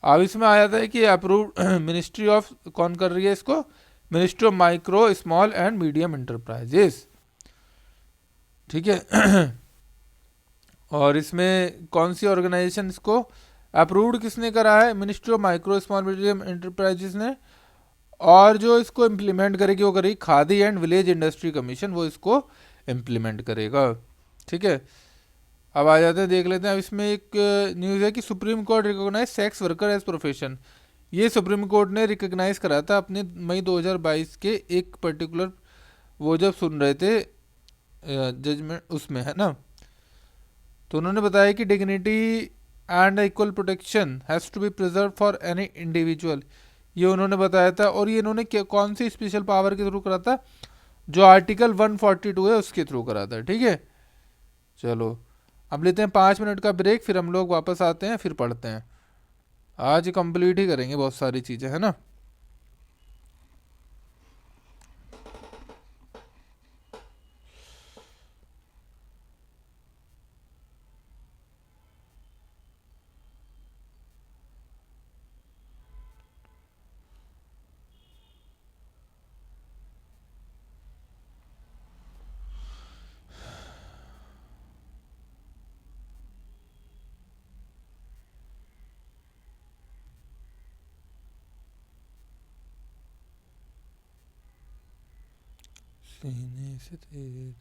अब इसमें आ जाता है कि अप्रूव्ड मिनिस्ट्री ऑफ कौन कर रही है इसको, ministry of micro small and medium enterprises, ठीक है। और इसमें कौन सी ऑर्गेनाइजेशन इसको अप्रूव्ड किसने करा है, ministry of micro small medium enterprises ने। और जो इसको इम्प्लीमेंट करेगी वो करेगी khadi and village industry commission, वो इसको इम्प्लीमेंट करेगा, ठीक है। अब आ जाते हैं, देख लेते हैं। अब इसमें एक न्यूज़ है कि Supreme Court recognise sex worker as profession. ये सुप्रीम कोर्ट ने रिकॉग्नाइज करा था अपने मई 2022 के एक पर्टिकुलर, वो जब सुन रहे थे जजमेंट उसमें, है ना। तो उन्होंने बताया कि dignity and equal protection has to be preserve for any individual, ये उन्होंने बताया था। और ये इन्होंने कौन सी स्पेशल पावर के थ्रू करा था, जो आर्टिकल 142 है उसके थ्रू करा था, ठीक है। चलो, अब लेते हैं 5 मिनट का ब्रेक, फिर हम लोग वापस आते हैं, फिर पढ़ते हैं। आज कंप्लीट ही करेंगे बहुत सारी चीज़ें, है ना। सीने से तेरे,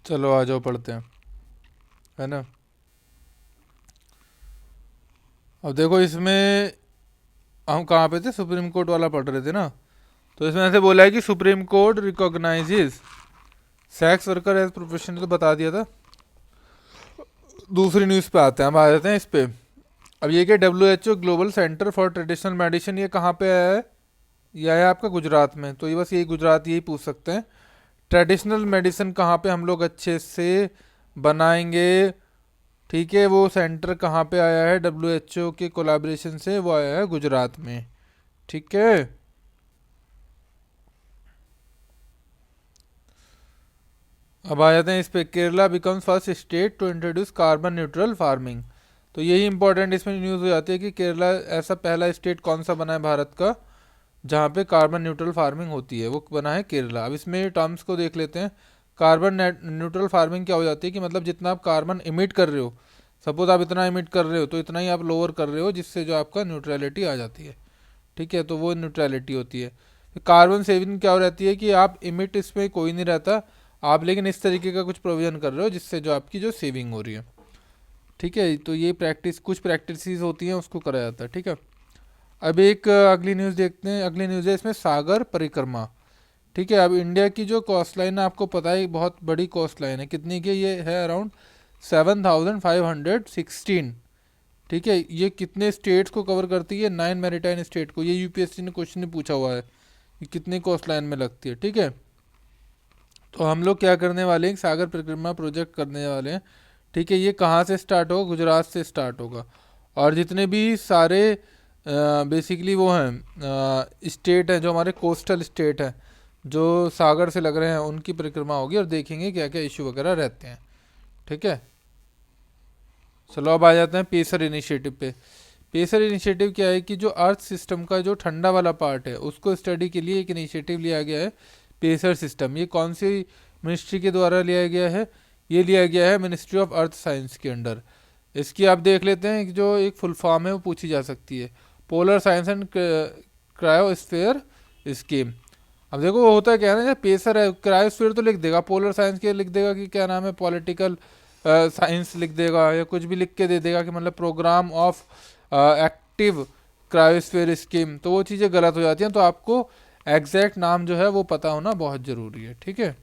चलो आ जाओ पढ़ते हैं, है ना। अब देखो इसमें हम कहाँ पे थे, सुप्रीम कोर्ट वाला पढ़ रहे थे ना। तो इसमें ऐसे बोला है कि Supreme Court recognises sex worker as profession, तो बता दिया था। दूसरी न्यूज़ पे आते हैं, हम आ जाते हैं इस पे। अब ये क्या, WHO global centre for traditional medicine, ये कहाँ पे आया है? ये आया आपका गुजरात में। तो ये बस यही गुजरात यही पूछ सकते हैं, ट्रेडिशनल मेडिसिन कहाँ पे हम लोग अच्छे से बनाएंगे। ठीक है, वो सेंटर कहाँ पे आया है? WHO के कोलैबोरेशन से वो आया है गुजरात में। ठीक है। अब आ जाते हैं इस पे, Kerala becomes first state to introduce carbon neutral farming. तो यही इंपॉर्टेंट इसमें न्यूज़ हो जाती है कि केरला ऐसा पहला स्टेट कौन सा बना है भारत का जहाँ पे कार्बन न्यूट्रल फार्मिंग होती है, वो बना है केरला। अब इसमें टर्म्स को देख लेते हैं। कार्बन न्यूट्रल फार्मिंग क्या हो जाती है कि मतलब जितना आप कार्बन इमिट कर रहे हो, सपोज आप इतना इमिट कर रहे हो तो इतना ही आप लोअर कर रहे हो, जिससे जो आपका न्यूट्रलिटी आ जाती है। ठीक है, तो वो न्यूट्रलिटी होती है। कार्बन सेविंग क्या हो रहती है कि आप इमिट इसमें कोई नहीं रहता, आप लेकिन इस तरीके का कुछ प्रोविजन कर रहे हो जिससे जो आपकी जो सेविंग हो रही है। ठीक है, तो ये प्रैक्टिस कुछ प्रैक्टिसेस होती हैं उसको करा जाता है। ठीक है। अब एक अगली न्यूज़ देखते हैं। अगली न्यूज़ है इसमें सागर परिक्रमा। ठीक है, अब इंडिया की जो कोस्ट लाइन है आपको पता है बहुत बड़ी कोस्ट लाइन है, कितनी की ये है? अराउंड 7516। ठीक है, ये कितने स्टेट्स को कवर करती है? 9 मैरीटाइम स्टेट को। ये यूपीएससी ने क्वेश्चन नहीं पूछा हुआ है कि कितनी कोस्ट लाइन में लगती है। ठीक है, तो हम लोग क्या करने वाले हैं, सागर परिक्रमा प्रोजेक्ट करने वाले हैं। ठीक है, ये कहाँ से स्टार्ट होगा? गुजरात से स्टार्ट होगा। और जितने भी सारे बेसिकली वो हैं स्टेट हैं जो हमारे कोस्टल स्टेट हैं जो सागर से लग रहे हैं, उनकी परिक्रमा होगी और देखेंगे क्या क्या इशू वगैरह रहते हैं। ठीक है, चलो अब आ जाते हैं पेसर इनिशिएटिव पे। पेसर इनिशिएटिव क्या है कि जो अर्थ सिस्टम का जो ठंडा वाला पार्ट है उसको स्टडी के लिए एक इनिशिएटिव लिया गया है, पेसर सिस्टम। ये कौन सी मिनिस्ट्री के द्वारा लिया गया है? ये लिया गया है मिनिस्ट्री ऑफ अर्थ साइंस के अंडर। इसकी आप देख लेते हैं कि जो एक फुल फॉर्म है वो पूछी जा सकती है, polar science and cryosphere scheme. अब देखो वो होता है क्या है ना, पेसर है, क्रायोस्फीयर तो लिख देगा, पोलर साइंस के लिख देगा कि क्या नाम है, पॉलिटिकल साइंस लिख देगा, या कुछ भी लिख के दे देगा कि मतलब programme of active cryosphere scheme. तो वो चीज़ें गलत हो जाती हैं, तो आपको एग्जैक्ट नाम जो है वो पता होना बहुत ज़रूरी है। ठीक है,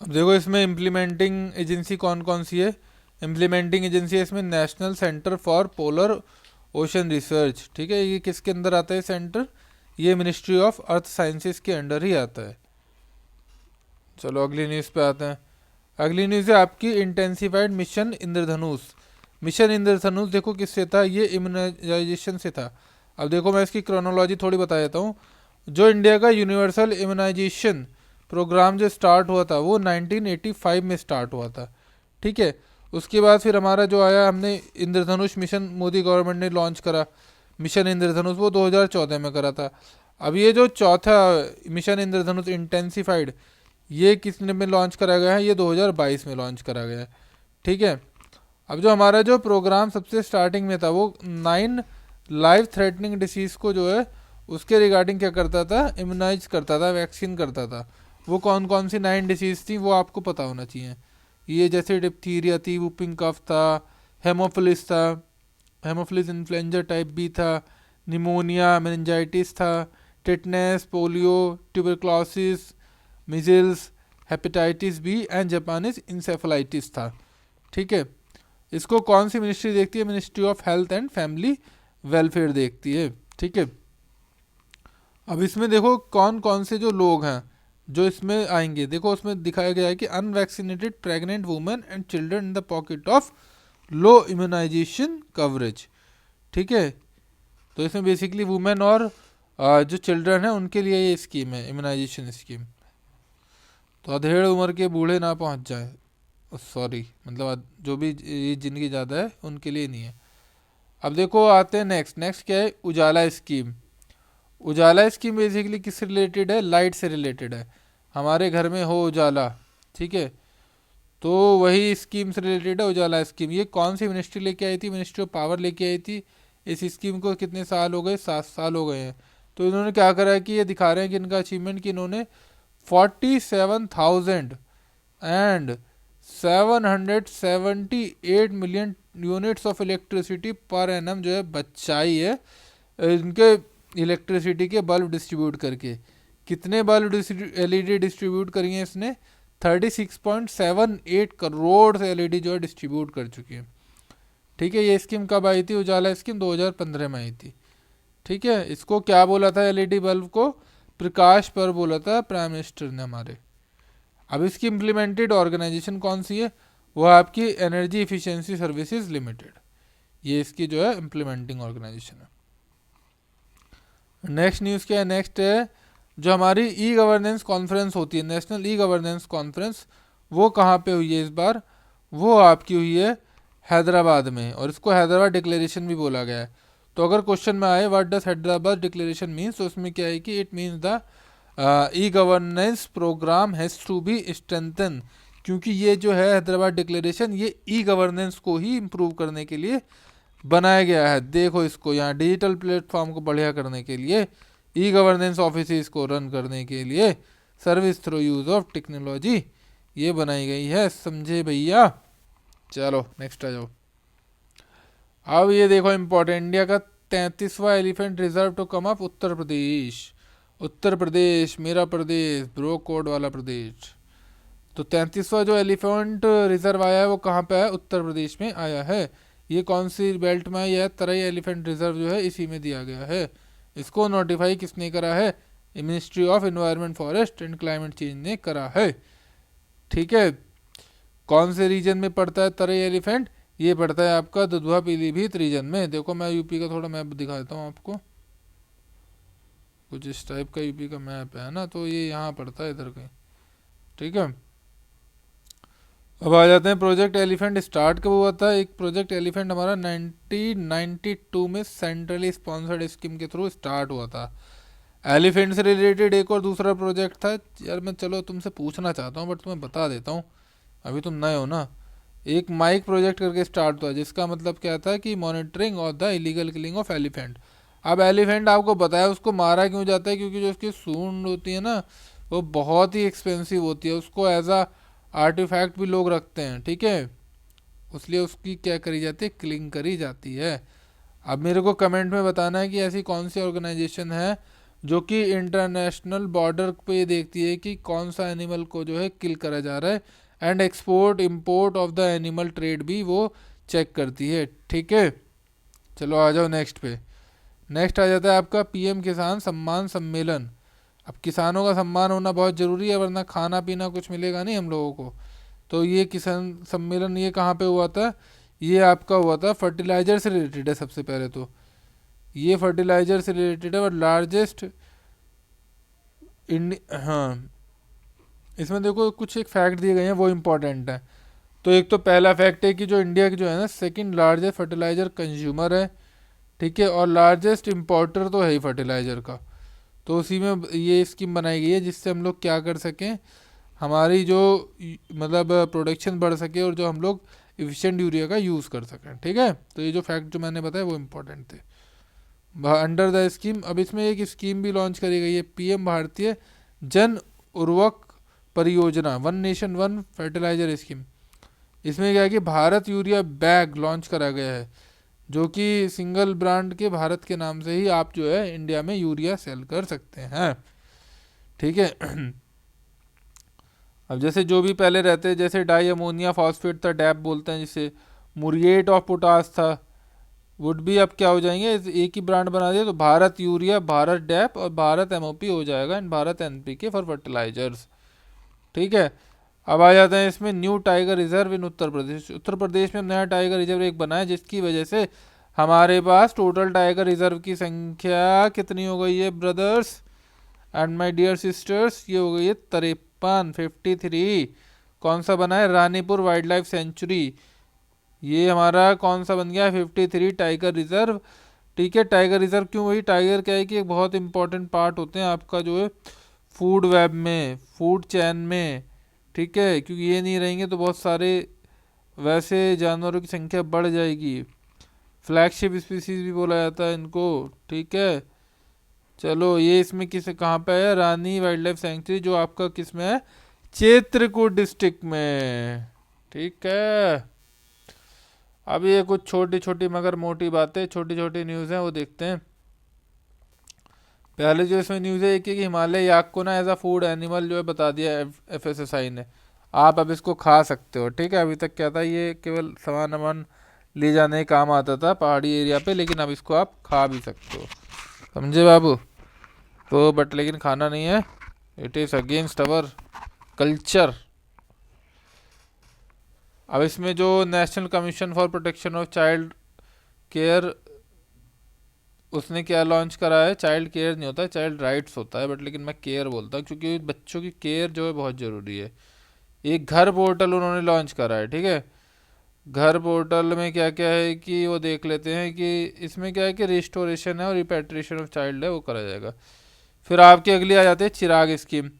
अब देखो इसमें इम्प्लीमेंटिंग एजेंसी कौन कौन सी है। इम्प्लीमेंटिंग एजेंसी है इसमें national centre for polar ocean research. ठीक है, ये किसके अंदर आता है सेंटर? ये मिनिस्ट्री ऑफ अर्थ साइंसेस के अंडर ही आता है। चलो अगली न्यूज़ पे आते हैं। अगली न्यूज़ है आपकी इंटेंसिफाइड मिशन इंद्रधनुष। मिशन इंद्रधनुष देखो किससे था? ये इम्यूनाइजेशन से था। अब देखो मैं इसकी क्रोनोलॉजी थोड़ी बता देता हूँ। जो इंडिया का यूनिवर्सल इम्यूनाइजेशन प्रोग्राम जो स्टार्ट हुआ था वो 1985 में स्टार्ट हुआ था। ठीक है, उसके बाद फिर हमारा जो आया, हमने इंद्रधनुष मिशन मोदी गवर्नमेंट ने लॉन्च करा, मिशन इंद्रधनुष वो 2014 में करा था। अब ये जो चौथा मिशन इंद्रधनुष इंटेंसिफाइड, ये किसने में लॉन्च करा गया है? ये 2022 में लॉन्च करा गया है। ठीक है, अब जो हमारा जो प्रोग्राम सबसे स्टार्टिंग में था वो 9 लाइफ थ्रेटनिंग डिसीज़ को जो है उसके रिगार्डिंग क्या करता था? इम्यूनाइज करता था, वैक्सीन करता था। वो कौन कौन सी 9 डिसीज़ थी वो आपको पता होना चाहिए। ये जैसे डिप्थीरिया थी, वुपिंग कफ था, हेमोफिलिस था, हेमोफिलिस इन्फ्लुएंजा टाइप बी था, निमोनिया मेनिंजाइटिस था, tetanus, polio, tuberculosis, measles, hepatitis B and Japanese encephalitis था। ठीक है, इसको कौन सी मिनिस्ट्री देखती है? Ministry of health and family welfare देखती है। ठीक है, अब इसमें देखो कौन कौन से जो लोग हैं जो इसमें आएंगे। देखो उसमें दिखाया गया है कि unvaccinated pregnant women and children in the pocket of low immunisation coverage. ठीक है, तो इसमें बेसिकली वुमेन और जो चिल्ड्रन है उनके लिए ये स्कीम है, इम्यूनाइजेशन स्कीम। तो अधेड़ उम्र के बूढ़े ना पहुंच जाए, सॉरी मतलब जो भी ये जिनकी ज़्यादा है उनके लिए नहीं है। अब देखो आते हैं नेक्स्ट। नेक्स्ट क्या है? उजाला स्कीम। उजाला स्कीम बेसिकली किससे रिलेटेड है? लाइट से रिलेटेड है। हमारे घर में हो उजाला, ठीक है, तो वही स्कीम से रिलेटेड है उजाला स्कीम। ये कौन सी मिनिस्ट्री लेके आई थी? मिनिस्ट्री ऑफ पावर लेके आई थी। इस स्कीम को कितने साल हो गए? 7 साल हो गए हैं। तो इन्होंने क्या करा है कि ये दिखा रहे हैं कि इनका अचीवमेंट कि इन्होंने 47,778 million units of electricity per annum जो है बचाई है इनके इलेक्ट्रिसिटी के बल्ब डिस्ट्रीब्यूट करके। कितने बल्ब एलईडी डिस्ट्रीब्यूट करी हैं इसने? 36.78 करोड़ से एलईडी जो है डिस्ट्रीब्यूट कर चुकी है। ठीक है, ये स्कीम कब आई थी? उजाला स्कीम 2015 में आई थी। ठीक है, इसको क्या बोला था एलईडी बल्ब को? प्रकाश पर्व बोला था प्राइम मिनिस्टर ने हमारे। अब इसकी इम्प्लीमेंटेड ऑर्गेनाइजेशन कौन सी है? वो आपकी एनर्जी इफिशिएंसी सर्विसेज लिमिटेड, ये इसकी जो है इम्प्लीमेंटिंग ऑर्गेनाइजेशन है। नेक्स्ट न्यूज़ क्या है? नेक्स्ट है जो हमारी ई गवर्नेंस कॉन्फ्रेंस होती है, नेशनल ई गवर्नेंस कॉन्फ्रेंस, वो कहाँ पे हुई है इस बार? वो आपकी हुई है हैदराबाद में, और इसको हैदराबाद डिक्लेरेशन भी बोला गया है। तो अगर क्वेश्चन में आए what does Hyderabad declaration means, तो उसमें क्या है कि it means the e governance programme has to be strengthen, क्योंकि ये जो है हैदराबाद डिक्लेरेशन ये ई गवर्नेंस को ही इम्प्रूव करने के लिए बनाया गया है। देखो इसको यहाँ डिजिटल प्लेटफॉर्म को बढ़िया करने के लिए, ई गवर्नेंस ऑफिस को रन करने के लिए, service through use of technology ये बनाई गई है, समझे भैया। चलो नेक्स्ट आ जाओ। अब ये देखो इम्पोर्टेंट, इंडिया का 33वां elephant reserve to come up Uttar Pradesh. Uttar Pradesh मेरा प्रदेश, ब्रो कोड वाला प्रदेश। तो 33वां जो एलिफेंट रिजर्व आया है वो कहाँ पे है? उत्तर प्रदेश में आया है। ये कौन सी बेल्ट में? यह तराई एलिफेंट रिजर्व जो है इसी में दिया गया है। इसको नोटिफाई किसने करा है? Ministry of environment forest and climate change ने करा है। ठीक है, कौन से रीजन में पड़ता है तराई एलिफेंट? ये पड़ता है आपका दुधवा पीलीभीत रीजन में। देखो मैं यूपी का थोड़ा मैप दिखा देता हूँ आपको, कुछ इस टाइप का यूपी का मैप है ना, तो ये यहाँ पड़ता है इधर कहीं। ठीक है, अब आ जाते हैं प्रोजेक्ट एलिफेंट स्टार्ट कब हुआ था। एक प्रोजेक्ट एलिफेंट हमारा 1992 में सेंट्रली स्पॉन्सर्ड स्कीम के थ्रू स्टार्ट हुआ था। एलिफेंट से रिलेटेड एक और दूसरा प्रोजेक्ट था यार, मैं चलो तुमसे पूछना चाहता हूँ बट तुम्हें बता देता हूँ, अभी तुम नए हो ना। एक माइक प्रोजेक्ट करके स्टार्ट हुआ, जिसका मतलब क्या था कि monitoring of the illegal killing of elephant. अब एलिफेंट आपको बताया उसको मारा क्यों जाता है? क्योंकि जो उसकी सूंड होती है ना वो बहुत ही एक्सपेंसिव होती है, उसको एज आ आर्टिफैक्ट भी लोग रखते हैं। ठीक है, इसलिए उसकी क्या करी जाती है? किलिंग करी जाती है। अब मेरे को कमेंट में बताना है कि ऐसी कौन सी ऑर्गेनाइजेशन है जो कि इंटरनेशनल बॉर्डर पे देखती है कि कौन सा एनिमल को जो है किल करा जा रहा है, and export import of the animal trade भी वो चेक करती है। ठीक है, चलो आ जाओ नेक्स्ट पे। नेक्स्ट आ जाता है आपका पीएम किसान सम्मान सम्मेलन। अब किसानों का सम्मान होना बहुत ज़रूरी है, वरना खाना पीना कुछ मिलेगा नहीं हम लोगों को। तो ये किसान सम्मेलन ये कहाँ पे हुआ था? ये आपका हुआ था फर्टिलाइजर से रिलेटेड है। सबसे पहले तो ये फर्टिलाइजर से रिलेटेड है और लार्जेस्ट हाँ, इसमें देखो कुछ एक फैक्ट दिए गए हैं वो इम्पोर्टेंट है। तो एक तो पहला फैक्ट है कि जो इंडिया की जो है ना सेकंड लार्जेस्ट फर्टिलाइजर कंज्यूमर है। ठीक है, और लार्जेस्ट इम्पोर्टर तो है ही फर्टिलाइजर का। तो उसी में ये स्कीम बनाई गई है जिससे हम लोग क्या कर सकें, हमारी जो मतलब प्रोडक्शन बढ़ सके और जो हम लोग इफिशिएंट यूरिया का यूज़ कर सकें। ठीक है, तो ये जो फैक्ट जो मैंने बताया वो इम्पोर्टेंट थे अंडर द स्कीम। अब इसमें एक स्कीम भी लॉन्च करी गई है, पीएम भारतीय Jan Urvarak Pariyojana, one nation one fertiliser scheme. इसमें क्या है कि भारत यूरिया बैग लॉन्च करा गया है, जो कि सिंगल ब्रांड के भारत के नाम से ही आप जो है इंडिया में यूरिया सेल कर सकते हैं। ठीक है, अब जैसे जो भी पहले रहते हैं, जैसे डाई अमोनिया फॉस्फेट था, डैप बोलते हैं जिसे, मुरिएट ऑफ पोटास था, वुड भी अब क्या हो जाएंगे, एक ही ब्रांड बना दिया तो भारत यूरिया, भारत डैप और भारत एमओपी हो जाएगा, and Bharat NPK for fertilisers. ठीक है, अब आ जाते हैं इसमें new tiger reserve in Uttar Pradesh. Uttar Pradesh में नया टाइगर रिजर्व एक बना है, जिसकी वजह से हमारे पास टोटल टाइगर रिजर्व की संख्या कितनी हो गई है brothers and my dear sisters? ये हो गई है 53। कौन सा बना है? Ranipur wildlife sanctuary. ये हमारा कौन सा बन गया? 53 टाइगर रिजर्व। ठीक है, टाइगर रिजर्व क्यों? वही टाइगर क्या है कि एक बहुत इंपॉर्टेंट पार्ट होते हैं आपका जो है फूड वेब में, फूड चैन में। ठीक है, क्योंकि ये नहीं रहेंगे तो बहुत सारे वैसे जानवरों की संख्या बढ़ जाएगी। फ्लैगशिप स्पीसीज भी बोला जाता है इनको। ठीक है, चलो ये इसमें किस कहाँ पे है, रानी वाइल्ड लाइफ सेंचुरी, जो आपका किस में है, चित्रकूट डिस्ट्रिक्ट में। ठीक है। अब ये कुछ छोटी छोटी मगर मोटी बातें, छोटी छोटी न्यूज़ हैं, वो देखते हैं। पहले जो इसमें न्यूज़ है कि हिमालय याक को ना एज अ फूड एनिमल जो है बता दिया एफएसएसआई ने। आप अब इसको खा सकते हो। ठीक है, अभी तक क्या था, ये केवल सामान वामान ले जाने का काम आता था पहाड़ी एरिया पे, लेकिन अब इसको आप खा भी सकते हो। समझे बाबू? तो बट लेकिन खाना नहीं है, it is against our culture. अब इसमें जो national commission for protection of child care, उसने क्या लॉन्च करा है, चाइल्ड केयर नहीं होता है, चाइल्ड राइट्स होता है, बट लेकिन मैं केयर बोलता हूँ क्योंकि बच्चों की केयर जो है बहुत ज़रूरी है। एक घर पोर्टल उन्होंने लॉन्च करा है। ठीक है, घर पोर्टल में क्या क्या है कि वो देख लेते हैं कि इसमें क्या है कि रिस्टोरेशन है और रिपेट्रिएशन ऑफ चाइल्ड है, वो करा जाएगा। फिर आपकी अगली आ जाती है चिराग स्कीम।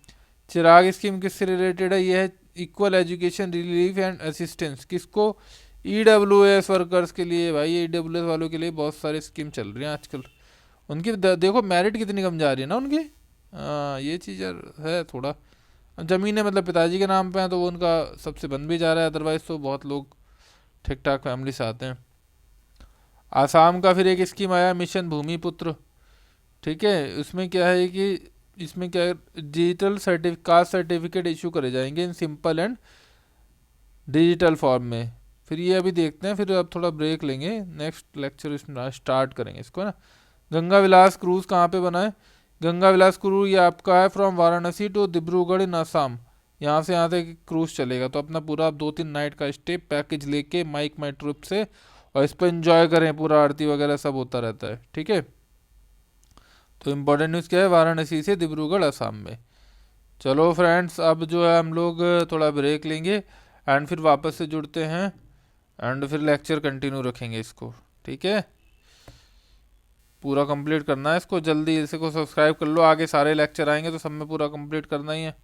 चिराग स्कीम किससे रिलेटेड है, ये है equal education relief and assistance. किसको? ईडब्ल्यूएस वर्कर्स के लिए। भाई ईडब्ल्यूएस वालों के लिए बहुत सारी स्कीम चल रही हैं आजकल। उनकी देखो मेरिट कितनी कम जा रही है ना उनकी। ये चीज़ यार है थोड़ा। अब ज़मीनें मतलब पिताजी के नाम पे हैं तो वो उनका सबसे बन भी जा रहा है, अदरवाइज़ तो बहुत लोग ठीक ठाक फैमिली से आते हैं। आसाम का फिर एक स्कीम आया, मिशन भूमिपुत्र। ठीक है, उसमें क्या है कि इसमें क्या है, डिजिटल कास्ट सर्टिफिकेट इशू करे जाएंगे in simple and digital form में। फिर ये अभी देखते हैं, फिर अब थोड़ा ब्रेक लेंगे, नेक्स्ट लेक्चर स्टार्ट करेंगे इसको ना। गंगा विलास क्रूज़ कहाँ पे बना है? गंगा विलास क्रूज ये आपका है फ्रॉम वाराणसी टू डिब्रूगढ़ इन असम। यहाँ तक क्रूज चलेगा, तो अपना पूरा 2-3 नाइट का स्टे पैकेज लेके माइक माई ट्रिप से, और इस पर इंजॉय करें, पूरा आरती वगैरह सब होता रहता है। ठीक है, तो इम्पोर्टेंट न्यूज़ क्या है, वाराणसी से डिब्रूगढ़ असम में। चलो फ्रेंड्स, अब जो है हम लोग थोड़ा ब्रेक लेंगे एंड फिर वापस से जुड़ते हैं एंड फिर लेक्चर कंटिन्यू रखेंगे इसको। ठीक है, पूरा कंप्लीट करना है इसको जल्दी, इसी को सब्सक्राइब कर लो, आगे सारे लेक्चर आएंगे तो सब में पूरा कंप्लीट करना ही है।